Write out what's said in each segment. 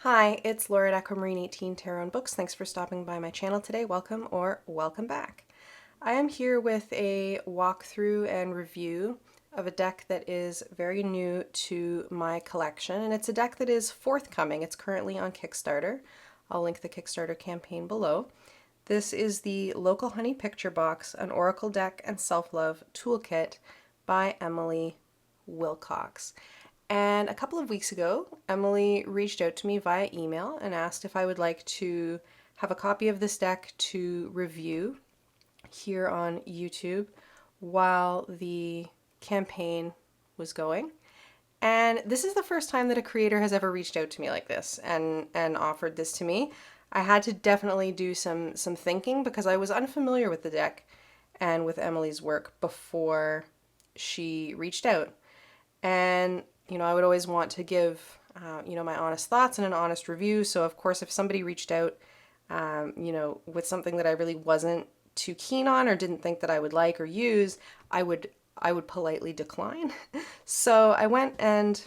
Hi, it's Laura at Aquamarine 18 Tarot and Books. Thanks for stopping by my channel today. Welcome or welcome back. I am here with a walkthrough and review of a deck that is very new to my collection, and it's a deck that is forthcoming. It's currently on Kickstarter. I'll link the Kickstarter campaign below. This is the Local Honey Picture Box, an Oracle Deck and Self-Love Toolkit by Emily Wilcox. And a couple of weeks ago, Emily reached out to me via email and asked if I would like to have a copy of this deck to review here on YouTube while the campaign was going. And this is the first time that a creator has ever reached out to me like this and offered this to me. I had to definitely do some thinking because I was unfamiliar with the deck and with Emily's work before she reached out. And I would always want to give, my honest thoughts and an honest review. So of course, if somebody reached out, with something that I really wasn't too keen on or didn't think that I would like or use, I would politely decline. So I went and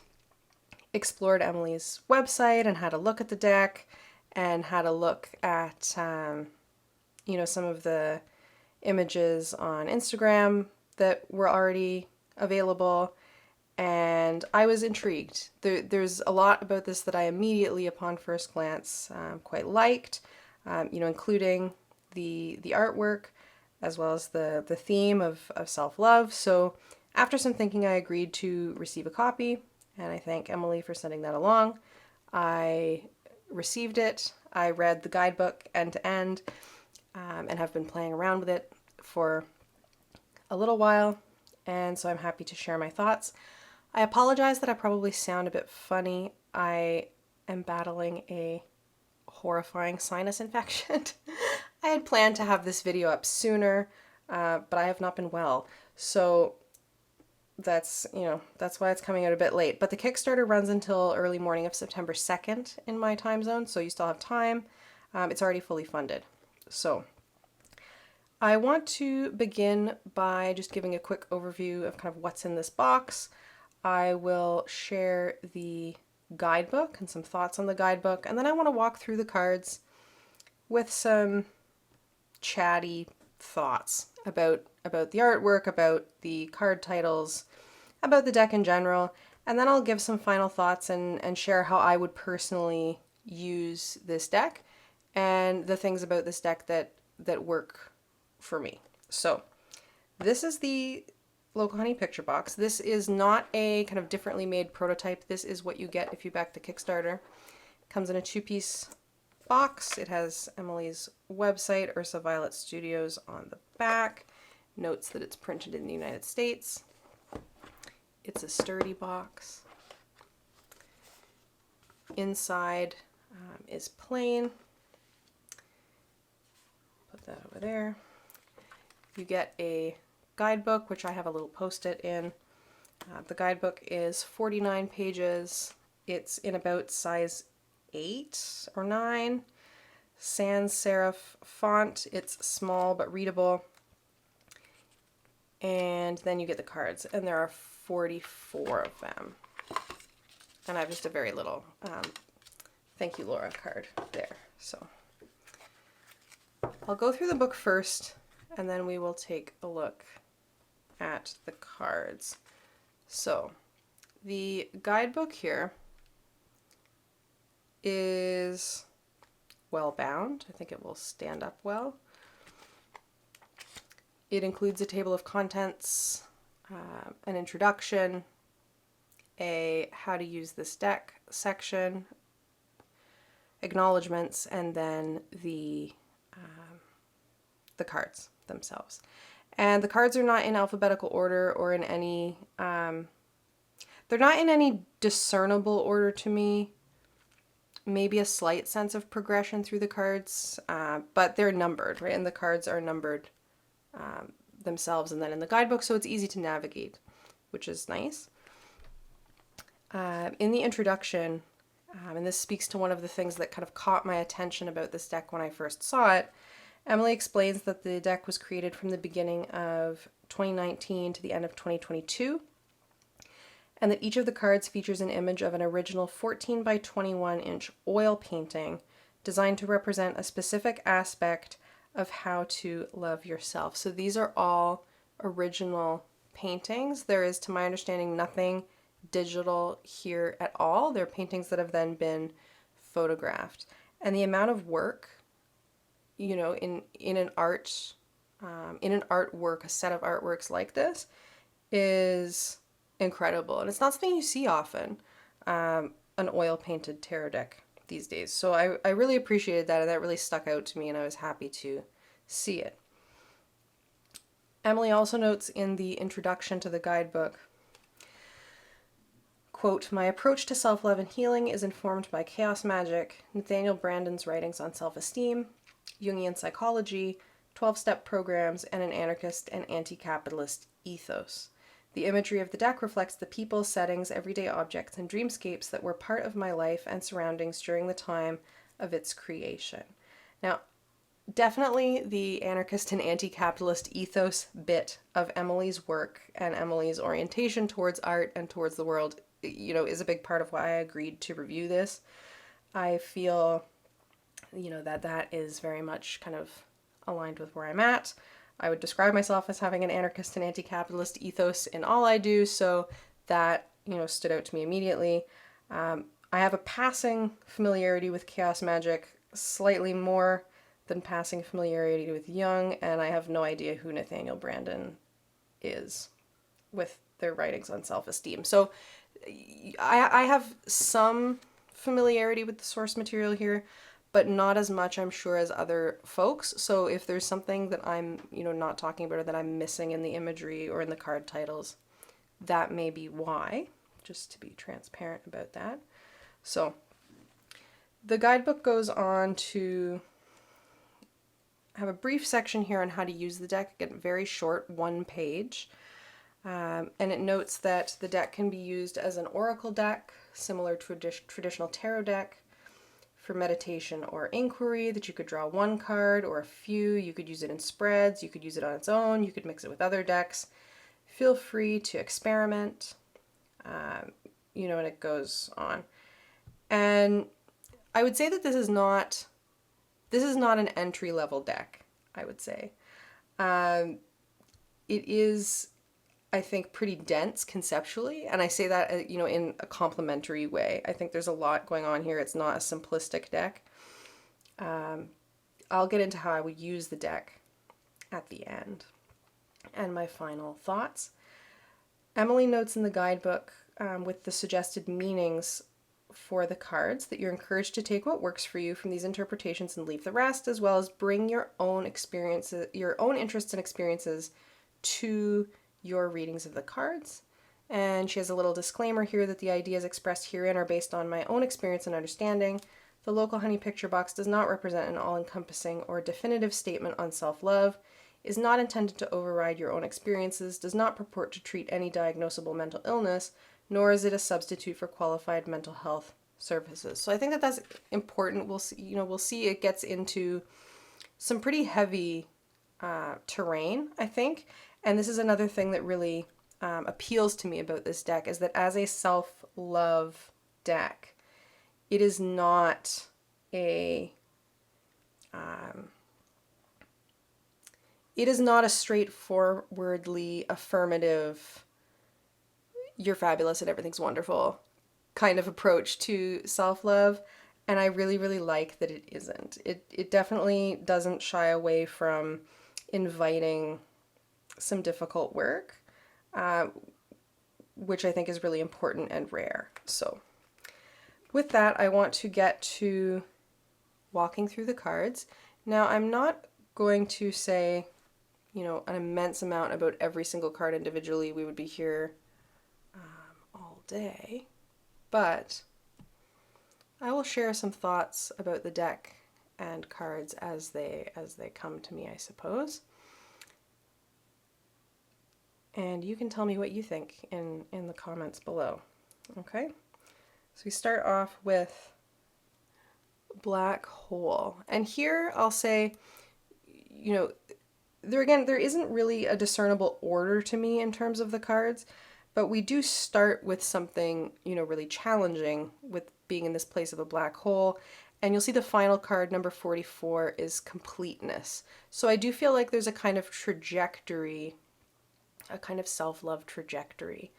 explored Emily's website and had a look at the deck and had a look at, some of the images on Instagram that were already available. And I was intrigued. There's a lot about this that I immediately, upon first glance, quite liked, including the artwork, as well as the theme of self-love. So after some thinking, I agreed to receive a copy, and I thank Emily for sending that along. I received it. I read the guidebook end to end, and have been playing around with it for a little while, and so I'm happy to share my thoughts. I apologize that I probably sound a bit funny. I am battling a horrifying sinus infection. I had planned to have this video up sooner, but I have not been well. So that's why it's coming out a bit late. But the Kickstarter runs until early morning of September 2nd in my time zone, so you still have time. It's already fully funded. So I want to begin by just giving a quick overview of kind of what's in this box. I will share the guidebook and some thoughts on the guidebook, and then I want to walk through the cards with some chatty thoughts about the artwork, about the card titles, about the deck in general, and then I'll give some final thoughts and share how I would personally use this deck and the things about this deck that work for me. So this is the Local Honey Picture Box. This is not a kind of differently made prototype. This is what you get if you back the Kickstarter. It comes in a two-piece box. It has Emily's website, Ursa Violet Studios, on the back. Notes that it's printed in the United States. It's a sturdy box. Inside is plain. Put that over there. You get a guidebook, which I have a little post-it in. The guidebook is 49 pages. It's in about size 8 or 9. Sans serif font. It's small but readable. And then you get the cards, and there are 44 of them. And I have just a very little thank you, Laura card there. So I'll go through the book first, and then we will take a look at the cards. So the guidebook here is well bound. I think it will stand up well. It includes a table of contents, an introduction, a how to use this deck section, acknowledgements, and then the cards themselves. And the cards are not in alphabetical order or in any, they're not in any discernible order to me. Maybe a slight sense of progression through the cards, but they're numbered, right? And the cards are numbered themselves and then in the guidebook, so it's easy to navigate, which is nice. In the introduction, and this speaks to one of the things that kind of caught my attention about this deck when I first saw it, Emily explains that the deck was created from the beginning of 2019 to the end of 2022, and that each of the cards features an image of an original 14 by 21 inch oil painting designed to represent a specific aspect of how to love yourself. So these are all original paintings. There is, to my understanding, nothing digital here at all. They're paintings that have then been photographed. And the amount of work, you know, in an artwork, a set of artworks like this is incredible. And it's not something you see often, an oil painted tarot deck these days. So I really appreciated that, and that really stuck out to me, and I was happy to see it. Emily also notes in the introduction to the guidebook, quote, "My approach to self-love and healing is informed by chaos magic, Nathaniel Branden's writings on self-esteem, Jungian psychology, 12-step programs, and an anarchist and anti-capitalist ethos. The imagery of the deck reflects the people, settings, everyday objects, and dreamscapes that were part of my life and surroundings during the time of its creation." Now, definitely the anarchist and anti-capitalist ethos bit of Emily's work and Emily's orientation towards art and towards the world, you know, is a big part of why I agreed to review this. I feel, you know, that is very much kind of aligned with where I'm at. I would describe myself as having an anarchist and anti-capitalist ethos in all I do, so that, you know, stood out to me immediately. I have a passing familiarity with chaos magic, slightly more than passing familiarity with Jung, and I have no idea who Nathaniel Branden is with their writings on self-esteem. So I have some familiarity with the source material here, but not as much, I'm sure, as other folks. So if there's something that I'm, you know, not talking about or that I'm missing in the imagery or in the card titles, that may be why, just to be transparent about that. So the guidebook goes on to have a brief section here on how to use the deck, again, very short, 1 page. And it notes that the deck can be used as an oracle deck, similar to a traditional tarot deck, for meditation or inquiry, that you could draw 1 card or a few. You could use it in spreads, you could use it on its own, you could mix it with other decks. Feel free to experiment, you know, and it goes on. And I would say that this is not an entry-level deck, I would say. It is, I think, pretty dense conceptually, and I say that, you know, in a complimentary way. I think there's a lot going on here. It's not a simplistic deck. I'll get into how I would use the deck at the end. And my final thoughts. Emily notes in the guidebook, with the suggested meanings for the cards, that you're encouraged to take what works for you from these interpretations and leave the rest, as well as bring your own experiences, your own interests and experiences to your readings of the cards. And she has a little disclaimer here that the ideas expressed herein are based on my own experience and understanding. The local honey picture box does not represent an all-encompassing or definitive statement on self-love, is not intended to override your own experiences, does not purport to treat any diagnosable mental illness, nor is it a substitute for qualified mental health services. So I think that that's important. We'll see, we'll see it gets into some pretty heavy terrain, I think. And this is another thing that really appeals to me about this deck, is that as a self-love deck, it is not a straightforwardly affirmative, you're fabulous and everything's wonderful kind of approach to self-love. And I really, really like that it isn't. It definitely doesn't shy away from inviting some difficult work, which I think is really important and rare. So with that, I want to get to walking through the cards. Now, I'm not going to say, an immense amount about every single card individually. We would be here all day, but I will share some thoughts about the deck and cards as they come to me, I suppose. And you can tell me what you think in the comments below. Okay? So we start off with Black Hole. And here I'll say, there isn't really a discernible order to me in terms of the cards, But we do start with something, really challenging with being in this place of a black hole. And you'll see the final card, number 44, is completeness. So I do feel like there's a kind of trajectory, a kind of self-love trajectory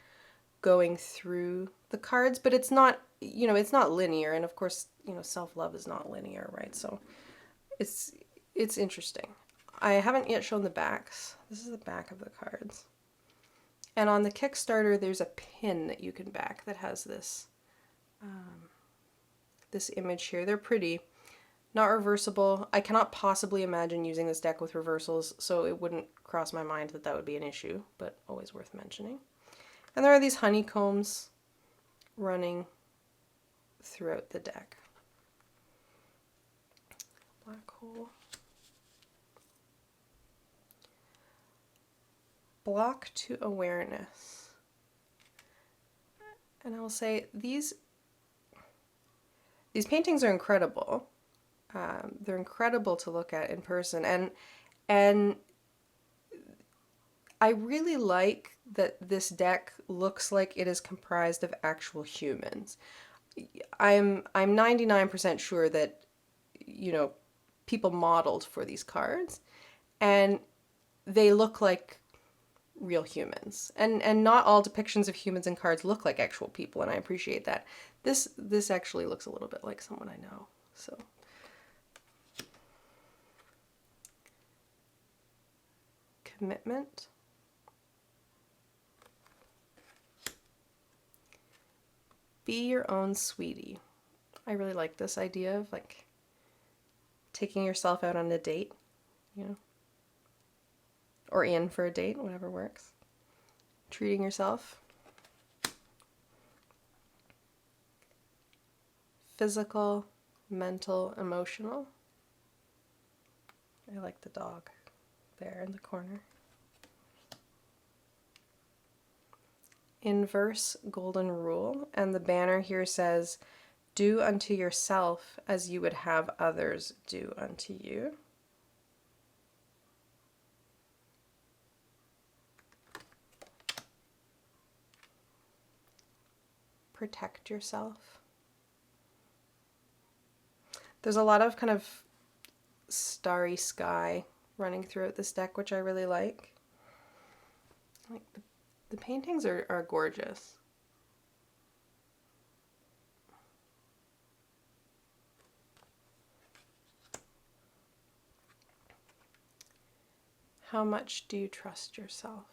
going through the cards, but it's not, it's not linear. And of course, self-love is not linear, right? So it's interesting. I haven't yet shown the backs. This is the back of the cards. And on the Kickstarter, there's a pin that you can back that has this this image here. They're pretty. Not reversible. I cannot possibly imagine using this deck with reversals, so it wouldn't cross my mind that that would be an issue, but always worth mentioning. And there are these honeycombs running throughout the deck. Black hole. Block to awareness. And I will say these paintings are incredible. They're incredible to look at in person, and I really like that this deck looks like it is comprised of actual humans. I'm 99% sure that people modeled for these cards, and they look like real humans, and not all depictions of humans in cards look like actual people, and I appreciate that. This actually looks a little bit like someone I know. So commitment. Be your own sweetie. I really like this idea of like taking yourself out on a date, or in for a date, whatever works. Treating yourself. Physical, mental, emotional. I like the dog there in the corner. Inverse golden rule, and the banner here says, do unto yourself as you would have others do unto you. Protect yourself. There's a lot of kind of starry sky running throughout this deck, which I really like. The paintings are gorgeous. How much do you trust yourself?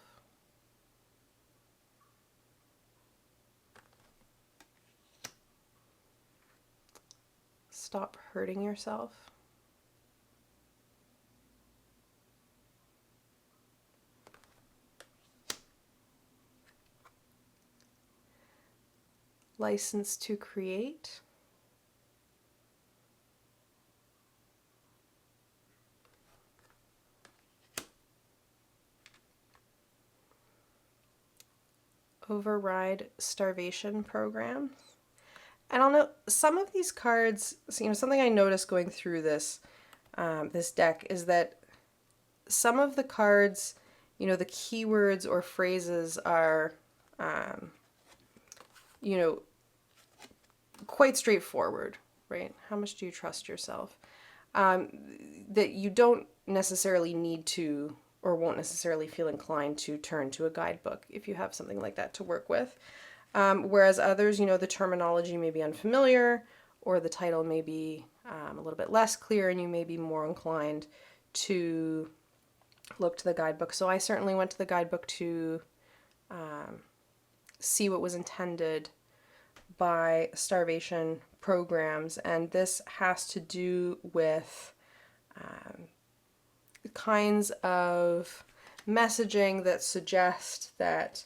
Stop hurting yourself. License to create. Override starvation programs. And I'll note some of these cards, something I noticed going through this this deck is that some of the cards, the keywords or phrases are, quite straightforward, right? How much do you trust yourself? That you don't necessarily need to, or won't necessarily feel inclined to turn to a guidebook if you have something like that to work with. Whereas others, the terminology may be unfamiliar, or the title may be a little bit less clear, and you may be more inclined to look to the guidebook. So I certainly went to the guidebook to see what was intended by starvation programs, and this has to do with kinds of messaging that suggest that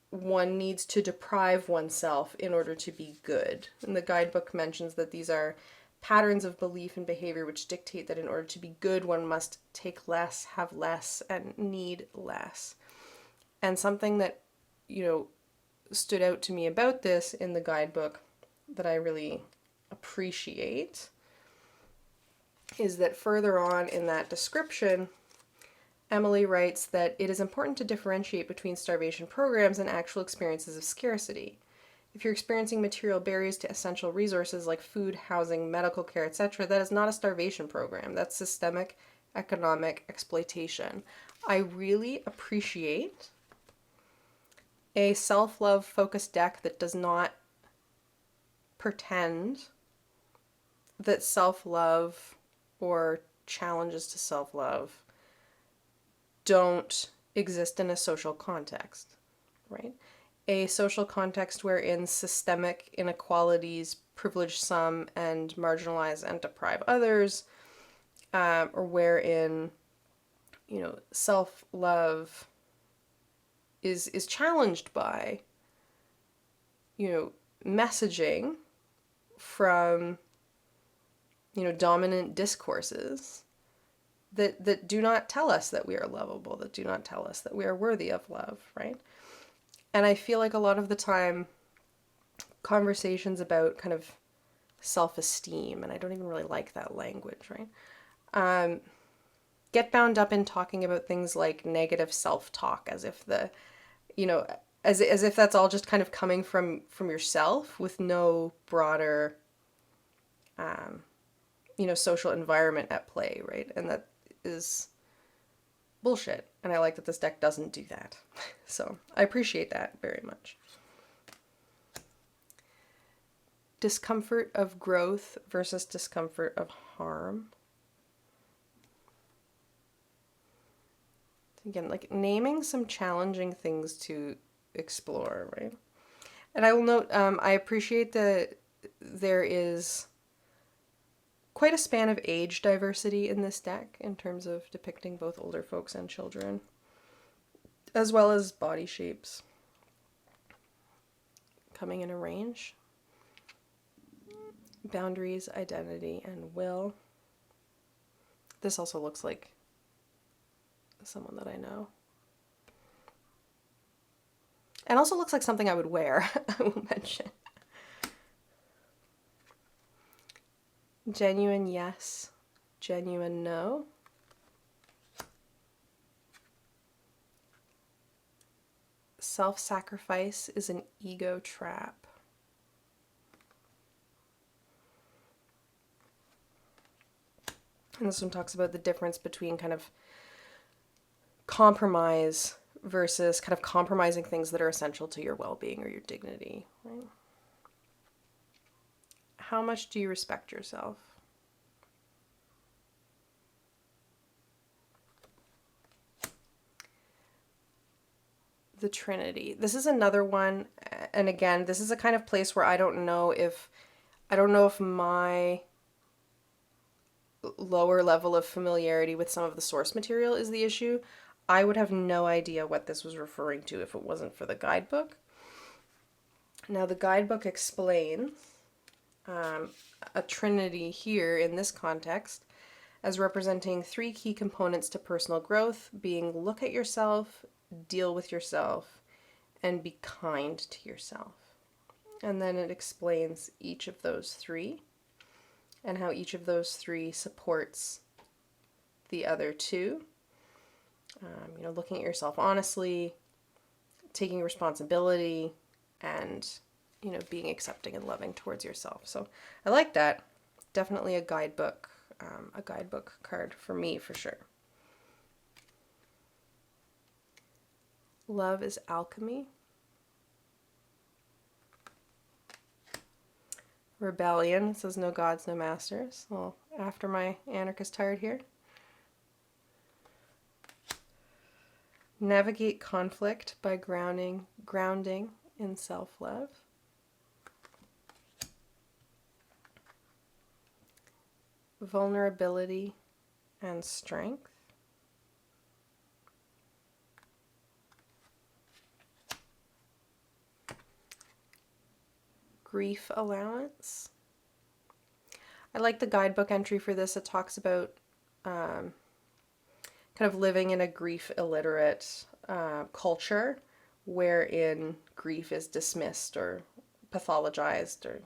one needs to deprive oneself in order to be good. And the guidebook mentions that these are patterns of belief and behavior which dictate that in order to be good, one must take less, have less, and need less. And something that, stood out to me about this in the guidebook that I really appreciate is that further on in that description, Emily writes that it is important to differentiate between starvation programs and actual experiences of scarcity. If you're experiencing material barriers to essential resources like food, housing, medical care, etc., that is not a starvation program. That's systemic economic exploitation. I really appreciate a self-love focused deck that does not pretend that self-love or challenges to self-love don't exist in a social context, right? A social context wherein systemic inequalities privilege some and marginalize and deprive others, or wherein, self-love is challenged by, messaging from, dominant discourses that do not tell us that we are lovable, that do not tell us that we are worthy of love, right? And I feel like a lot of the time, conversations about kind of self-esteem, and I don't even really like that language, right? Get bound up in talking about things like negative self-talk, as if as if that's all just kind of coming from yourself with no broader, social environment at play, right? And that is bullshit. And I like that this deck doesn't do that. So I appreciate that very much. Discomfort of growth versus discomfort of harm. Again, like naming some challenging things to explore, right? And I will note, I appreciate that there is quite a span of age diversity in this deck in terms of depicting both older folks and children, as well as body shapes coming in a range. Boundaries, identity, and will. This also looks like someone that I know. And also looks like something I would wear, I will mention. Genuine yes, genuine no. Self-sacrifice is an ego trap. And this one talks about the difference between kind of compromise versus kind of compromising things that are essential to your well-being or your dignity, right? How much do you respect yourself? The Trinity. This is another one, and again, this is a kind of place where I don't know if my lower level of familiarity with some of the source material is the issue. I would have no idea what this was referring to if it wasn't for the guidebook. Now, the guidebook explains a trinity here in this context as representing 3 key components to personal growth, being look at yourself, deal with yourself, and be kind to yourself. And then it explains each of those 3 and how each of those 3 supports the other 2. Looking at yourself honestly, taking responsibility, and being accepting and loving towards yourself. So I like that. Definitely a guidebook card for me, for sure. Love is alchemy. Rebellion says no gods, no masters. Well, after my anarchist tired here. Navigate conflict by grounding in self-love. Vulnerability and strength. Grief allowance. I like the guidebook entry for this. It talks about kind of living in a grief illiterate culture wherein grief is dismissed or pathologized or,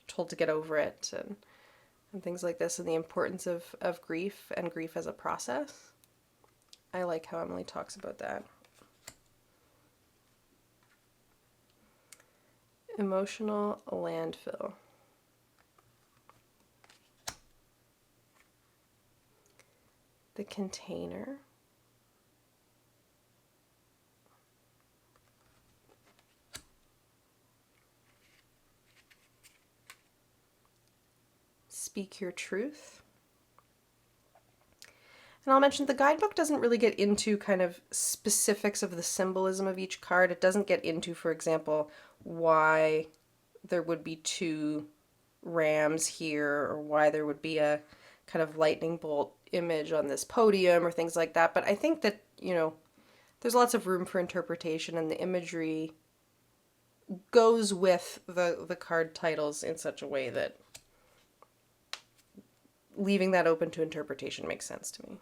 told to get over it and things like this, and the importance of grief and grief as a process. I like how Emily talks about that. Emotional landfill. The container. Speak your truth. And I'll mention the guidebook doesn't really get into kind of specifics of the symbolism of each card. It doesn't get into, for example, why there would be two rams here, or why there would be a kind of lightning bolt image on this podium or things like that. But I think that, you know, there's lots of room for interpretation, and the imagery goes with the card titles in such a way that leaving that open to interpretation makes sense to me.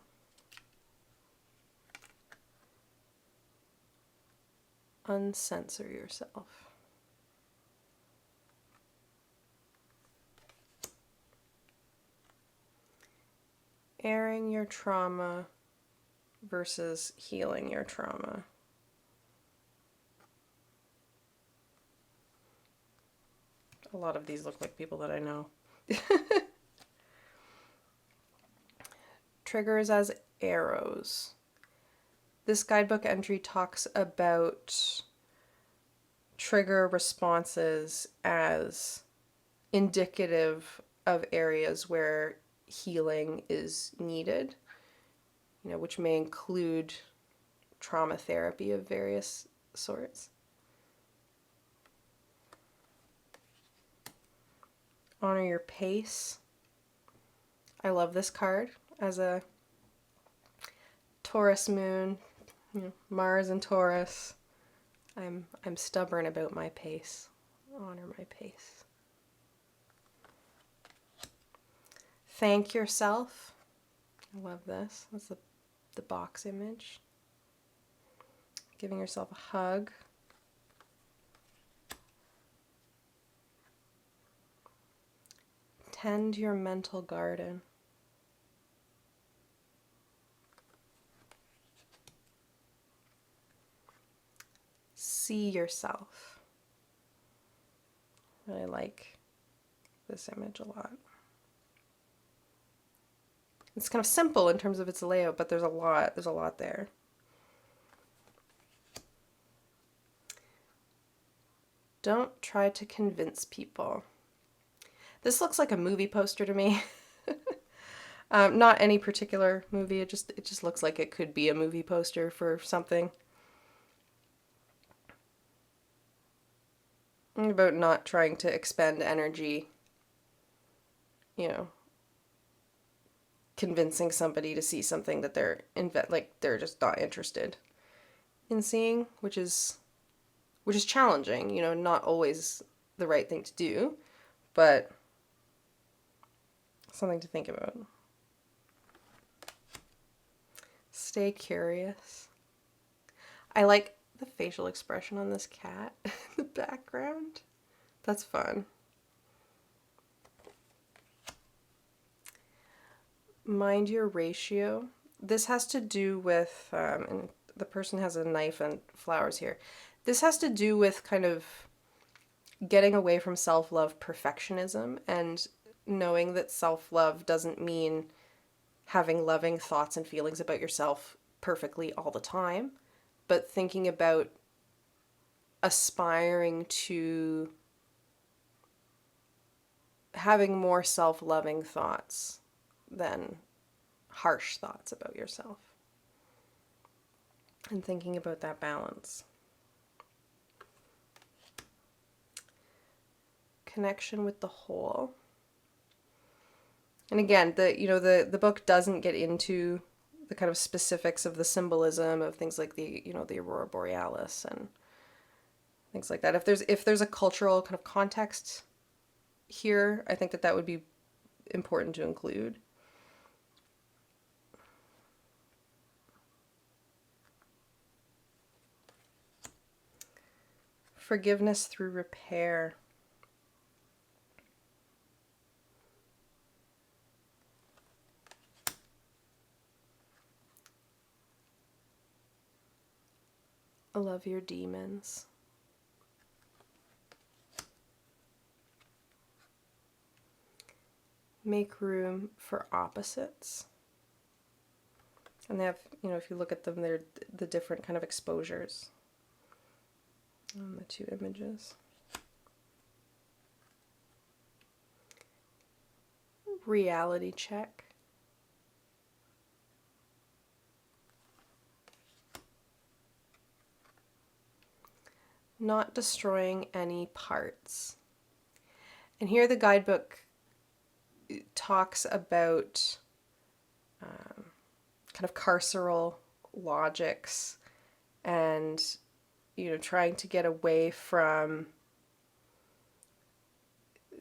Uncensor yourself. Airing your trauma versus healing your trauma. A lot of these look like people that I know. Triggers as arrows. This guidebook entry talks about trigger responses as indicative of areas where healing is needed, you know, which may include trauma therapy of various sorts. Honor your pace. I love this card as a Taurus moon, you know, Mars and Taurus. I'm stubborn about my pace. Honor my pace. Thank yourself. I love this. That's the box image. Giving yourself a hug. Tend your mental garden. See yourself. Really like this image a lot. It's kind of simple in terms of its layout, but there's a lot there. Don't try to convince people. This looks like a movie poster to me. Not any particular movie, it just looks like it could be a movie poster for something. About not trying to expend energy, you know, convincing somebody to see something that they're they're just not interested in seeing, which is challenging, you know, not always the right thing to do, but something to think about. Stay curious. I like the facial expression on this cat in the background. That's fun. Mind your ratio. This has to do with, and the person has a knife and flowers here. This has to do with kind of getting away from self-love perfectionism and knowing that self-love doesn't mean having loving thoughts and feelings about yourself perfectly all the time, but thinking about aspiring to having more self-loving thoughts than harsh thoughts about yourself. And thinking about that balance. Connection with the whole. And again, the book doesn't get into the kind of specifics of the symbolism of things like the aurora borealis and things like that. If there's a cultural kind of context here, I think that would be important to include. Forgiveness through repair. love your demons. Make room for opposites. And they have, if you look at them, they're the different kind of exposures on the two images. Reality check. Not destroying any parts. And here the guidebook talks about kind of carceral logics and, trying to get away from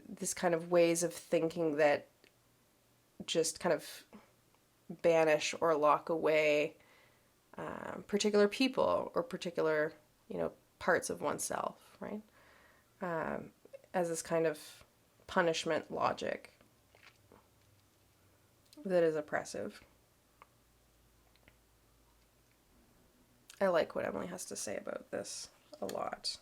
this kind of ways of thinking that just kind of banish or lock away particular people or particular, parts of oneself, right? As this kind of punishment logic that is oppressive. I like what Emily has to say about this a lot.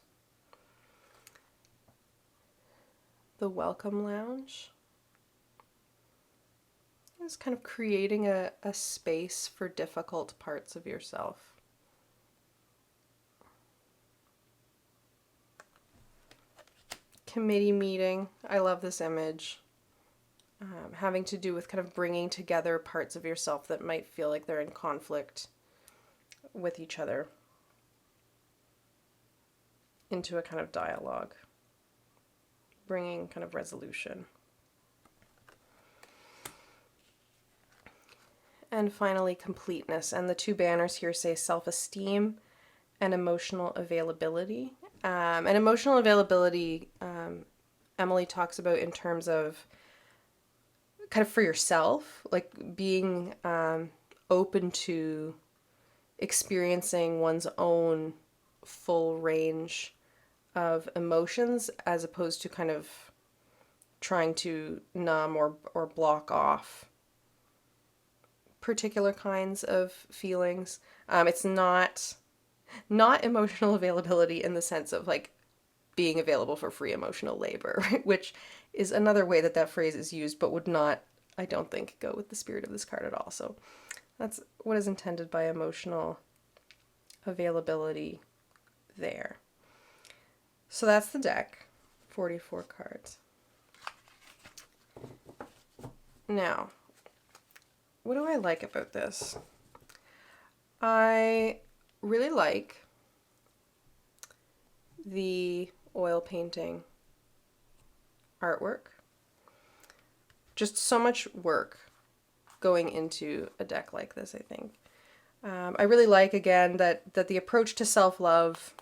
The welcome lounge is kind of creating a space for difficult parts of yourself. Committee meeting. I love this image. Having to do with kind of bringing together parts of yourself that might feel like they're in conflict with each other into a kind of dialogue, bringing kind of resolution. And finally, completeness. And the two banners here say self-esteem and emotional availability. And emotional availability, Emily talks about in terms of kind of for yourself, like being open to experiencing one's own full range of emotions as opposed to kind of trying to numb or block off particular kinds of feelings. It's not emotional availability in the sense of like being available for free emotional labor, right? Which is another way that phrase is used, but would not, I don't think, go with the spirit of this card at all. So that's what is intended by emotional availability there. So that's the deck, 44 cards. Now, what do I like about this? I really like the oil painting artwork. Just so much work going into a deck like this, I think. I really like, again, that the approach to self-love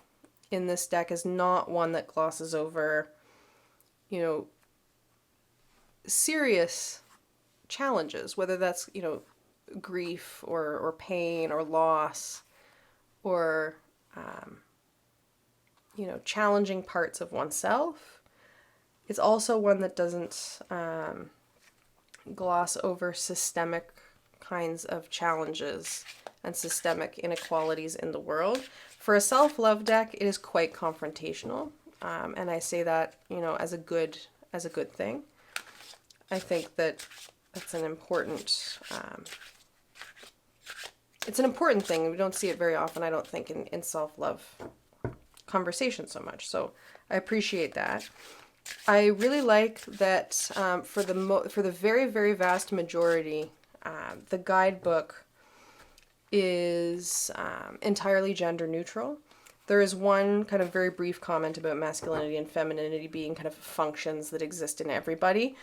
in this deck is not one that glosses over, serious challenges, whether that's, grief or pain or loss or, challenging parts of oneself. It's also one that doesn't gloss over systemic kinds of challenges and systemic inequalities in the world. For a self-love deck, it is quite confrontational, and I say that, as a good thing. I think that that's an important, it's an important thing. We don't see it very often, I don't think, in self-love conversation so much. So I appreciate that. I really like that for the very, very vast majority, the guidebook is entirely gender neutral. There is one kind of very brief comment about masculinity and femininity being kind of functions that exist in everybody,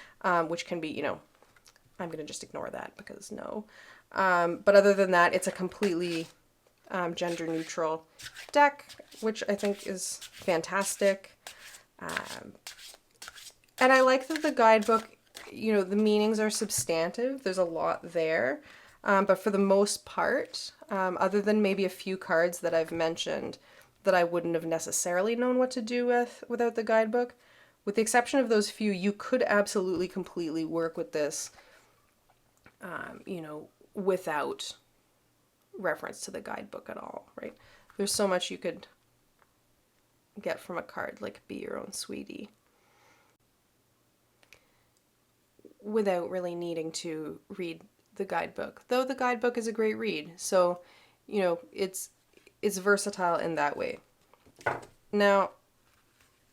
which can be, I'm going to just ignore that because no. But other than that, it's a completely gender neutral deck, which I think is fantastic. And I like that the guidebook, the meanings are substantive. There's a lot there. But for the most part, other than maybe a few cards that I've mentioned that I wouldn't have necessarily known what to do without the guidebook, with the exception of those few, you could absolutely completely work with this, without reference to the guidebook at all, right? there's so much you could get from a card, like be your own sweetie, without really needing to read the guidebook. Though the guidebook is a great read, so it's versatile in that way. Now,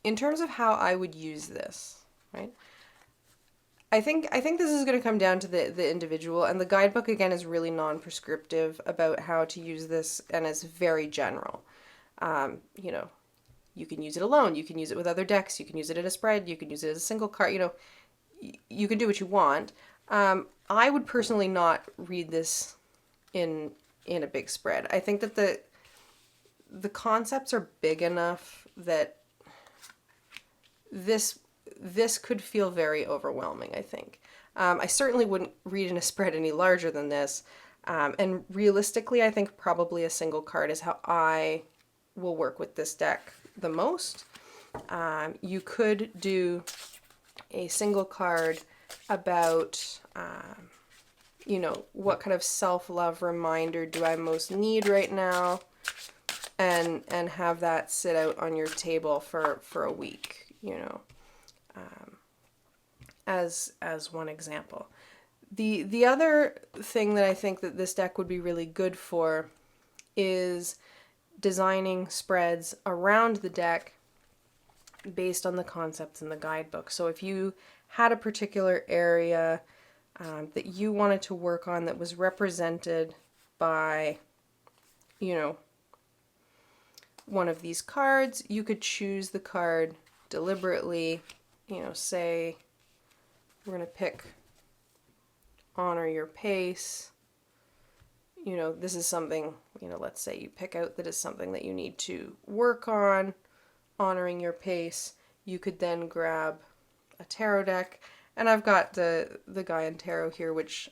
in terms of how I would use this, right? I think this is going to come down to the individual, and the guidebook again is really non-prescriptive about how to use this, and is very general. You can use it alone, you can use it with other decks, you can use it in a spread, you can use it as a single card, you can do what you want. I would personally not read this in a big spread. I think that the concepts are big enough that this could feel very overwhelming, I think. I certainly wouldn't read in a spread any larger than this. And realistically, I think probably a single card is how I will work with this deck the most. You could do a single card about, what kind of self-love reminder do I most need right now, and have that sit out on your table for a week, as one example. The other thing that I think that this deck would be really good for is designing spreads around the deck based on the concepts in the guidebook. So if you had a particular area that you wanted to work on that was represented by, one of these cards, you could choose the card deliberately, say we're going to pick Honor Your Pace. This is something, let's say you pick out that is something that you need to work on, honoring your pace. You could then grab a tarot deck, and I've got the Guy and Tarot here, which,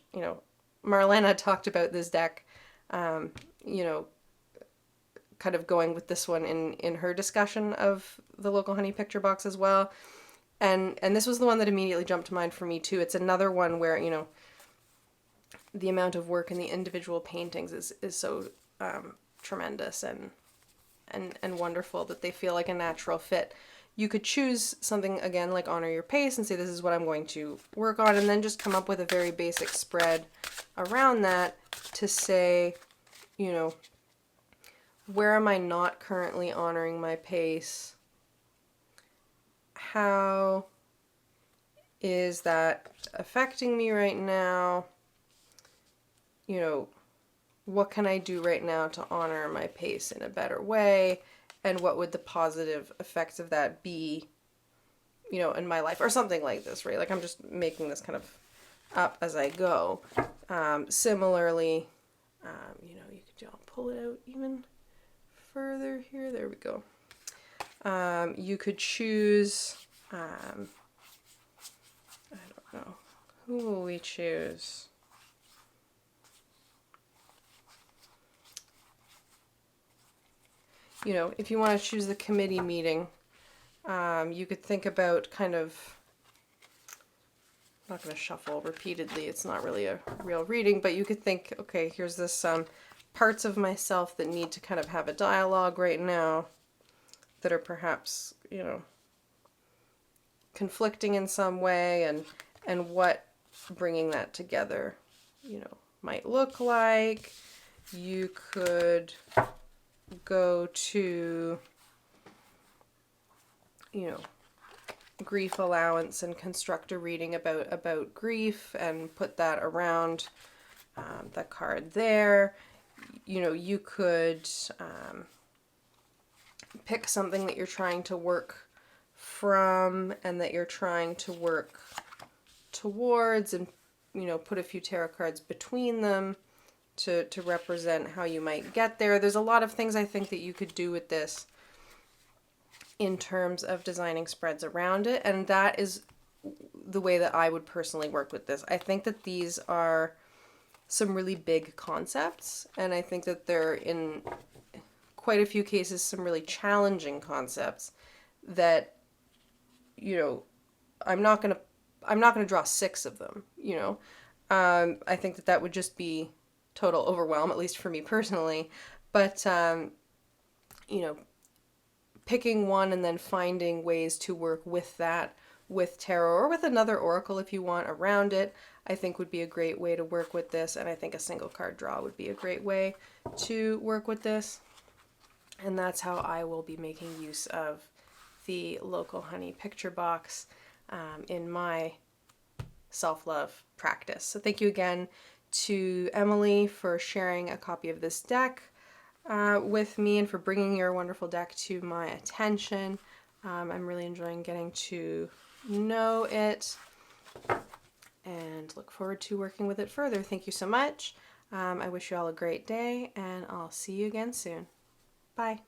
Marlena talked about this deck, kind of going with this one in her discussion of the local honey picture box as well. And this was the one that immediately jumped to mind for me too. It's another one where, the amount of work in the individual paintings is so tremendous and wonderful that they feel like a natural fit. You could choose something, again, like Honor Your Pace and say, this is what I'm going to work on, and then just come up with a very basic spread around that to say, where am I not currently honoring my pace? How is that affecting me right now? What can I do right now to honor my pace in a better way? And what would the positive effects of that be, in my life? Or something like this, right? Like, I'm just making this kind of up as I go. Similarly, I'll pull it out even further here. There we go. You could choose, I don't know, who will we choose? If you want to choose the committee meeting, you could think about kind of, I'm not going to shuffle repeatedly, it's not really a real reading, but you could think, okay, here's this parts of myself that need to kind of have a dialogue right now that are perhaps, conflicting in some way, and what bringing that together, might look like. You could go to, grief allowance and construct a reading about grief and put that around the card there. You could pick something that you're trying to work from and that you're trying to work towards, and put a few tarot cards between them to represent how you might get there. There's a lot of things I think that you could do with this in terms of designing spreads around it, and that is the way that I would personally work with this. I think that these are some really big concepts, and I think that they're, in quite a few cases, some really challenging concepts that, I'm not gonna draw 6 of them, I think that would just be total overwhelm, at least for me personally. But you know, picking one and then finding ways to work with that, with tarot or with another oracle if you want around it, I think would be a great way to work with this. And I think a single card draw would be a great way to work with this. And that's how I will be making use of the Local Honey picture box in my self-love practice. So thank you again to Emily for sharing a copy of this deck with me and for bringing your wonderful deck to my attention. I'm really enjoying getting to know it and look forward to working with it further. Thank you so much. I wish you all a great day, and I'll see you again soon. Bye.